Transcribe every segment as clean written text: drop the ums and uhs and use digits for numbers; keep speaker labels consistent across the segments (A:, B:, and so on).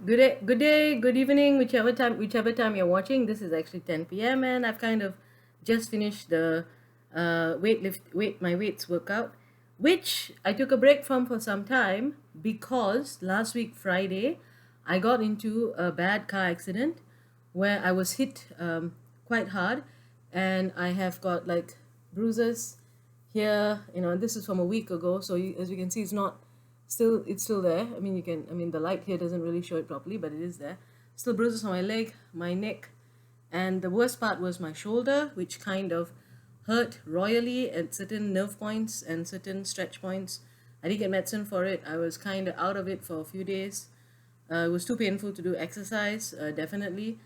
A: Good day, good evening, whichever time you're watching. This is actually 10 p.m. and I've kind of just finished the my weights workout, which I took a break from for some time because last week Friday I got into a bad car accident where I was hit quite hard, and I have got like bruises here. This is from a week ago, so as you can see, it's still there. The light here doesn't really show it properly, but it is there. Still bruises on my leg, my neck, and the worst part was my shoulder, which kind of hurt royally at certain nerve points and certain stretch points. I did get medicine for it. I was kind of out of it for a few days. It was too painful to do exercise, definitely.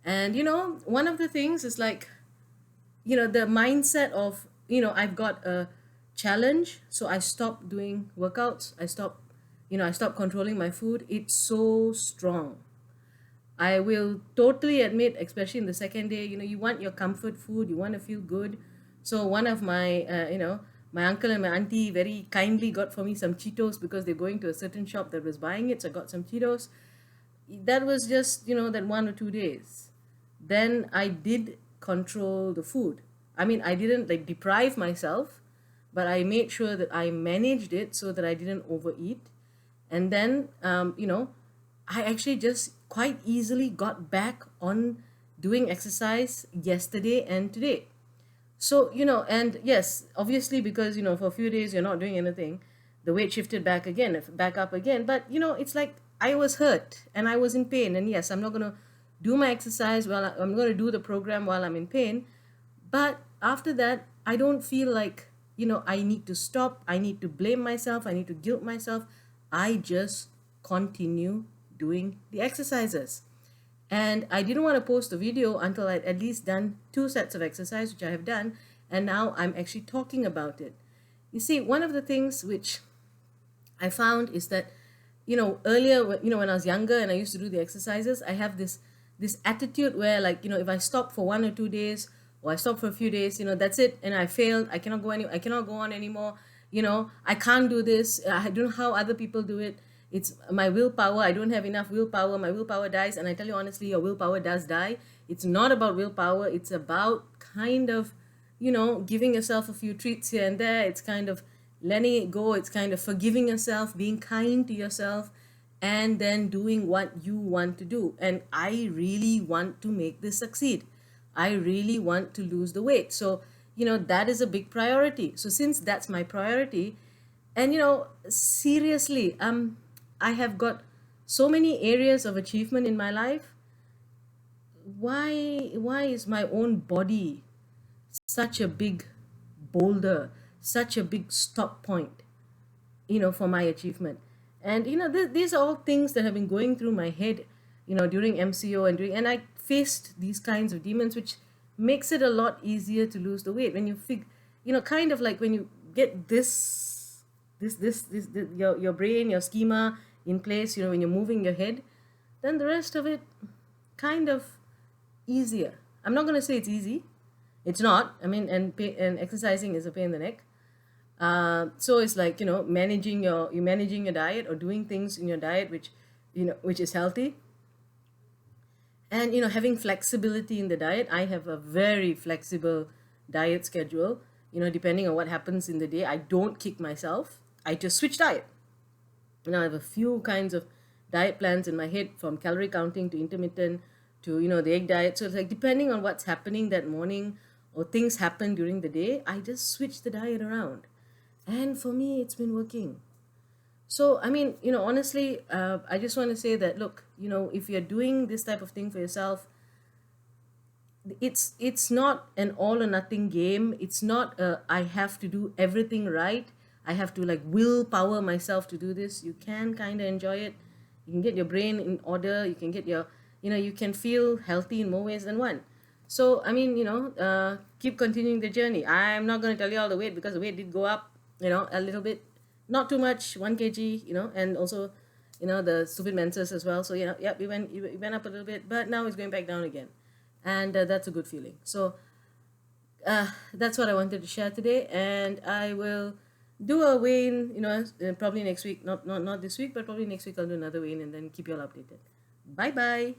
A: And one of the things is like, the mindset of, I've got a challenge, so I stopped doing workouts. I stopped controlling my food. It's so strong. I will totally admit, especially in the second day, you want your comfort food, you want to feel good. So one of my uncle and my auntie very kindly got for me some Cheetos because they're going to a certain shop that was buying it. So I got some Cheetos. That was just, that 1 or 2 days. Then I did control the food. I didn't like deprive myself, but I made sure that I managed it so that I didn't overeat. And then, I actually just quite easily got back on doing exercise yesterday and today. So, and yes, obviously, because, for a few days you're not doing anything, the weight shifted back up again. But, it's like I was hurt and I was in pain. And yes, I'm not going to do my exercise while I'm going to do the program while I'm in pain. But after that, I don't feel like, I need to stop. I need to blame myself. I need to guilt myself. I just continue doing the exercises. And I didn't want to post the video until I'd at least done 2 sets of exercise, which I have done. And now I'm actually talking about it. You see, one of the things which I found is that, earlier, when I was younger and I used to do the exercises, I have this attitude where, like, if I stop for 1 or 2 days, or I stop for a few days, that's it, and I failed. I cannot go on anymore. I can't do this. I don't know how other people do it. It's my willpower. I don't have enough willpower. My willpower dies, and I tell you honestly, your willpower does die. It's not about willpower. It's about kind of, giving yourself a few treats here and there. It's kind of letting it go. It's kind of forgiving yourself, being kind to yourself, and then doing what you want to do. And I really want to make this succeed. I really want to lose the weight. So, that is a big priority. So since that's my priority, and seriously, I have got so many areas of achievement in my life. Why is my own body such a big boulder, such a big stop point, for my achievement? And these are all things that have been going through my head, during MCO and I faced these kinds of demons, which makes it a lot easier to lose the weight when kind of like when you get your brain, your schema in place, when you're moving your head, then the rest of it kind of easier. I'm not going to say it's easy. It's not. And exercising is a pain in the neck. So it's like, managing your diet or doing things in your diet which is healthy, and having flexibility in the diet. I have a very flexible diet schedule. Depending on what happens in the day, I don't kick myself. I just switch diet. I have a few kinds of diet plans in my head, from calorie counting to intermittent to the egg diet. So it's like, depending on what's happening that morning or things happen during the day, I just switch the diet around. And for me, it's been working. So, honestly, I just want to say that, look, if you're doing this type of thing for yourself, it's not an all or nothing game. It's not I have to do everything right. I have to like willpower myself to do this. You can kind of enjoy it. You can get your brain in order. You can get you can feel healthy in more ways than one. So, keep continuing the journey. I'm not going to tell you all the weight, because the weight did go up, a little bit, not too much, 1 kg, and also, the stupid menses as well. So, yeah, we went up a little bit, but now it's going back down again. And that's a good feeling. So that's what I wanted to share today. And I will do a weigh-in, probably next week. Not this week, but probably next week I'll do another weigh-in and then keep you all updated. Bye bye.